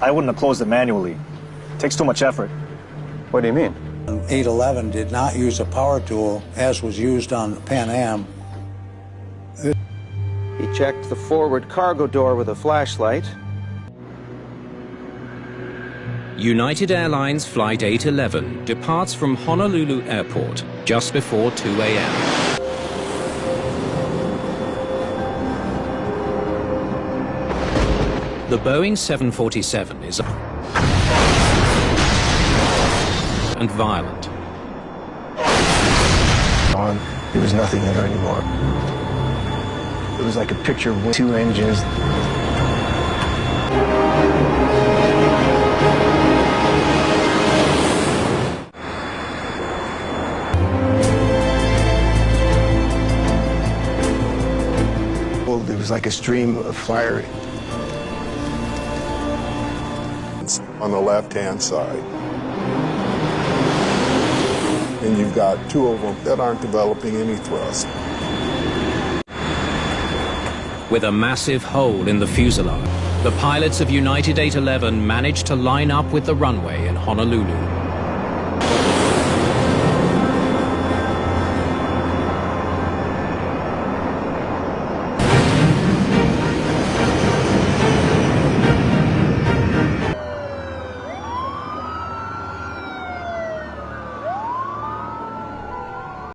I wouldn't have closed it manually. It takes too much effort. What do you mean? 811 did not use a power tool as was used on Pan Am. He checked the forward cargo door with a flashlight. United Airlines Flight 811 departs from Honolulu Airport just before 2 a.m. The Boeing 747 is and violent. There was nothing there anymore. It was like a picture with two engines. There was like a stream of fire. On the left-hand side. And you've got two of them that aren't developing any thrust. With a massive hole in the fuselage, the pilots of United 811 managed to line up with the runway in Honolulu.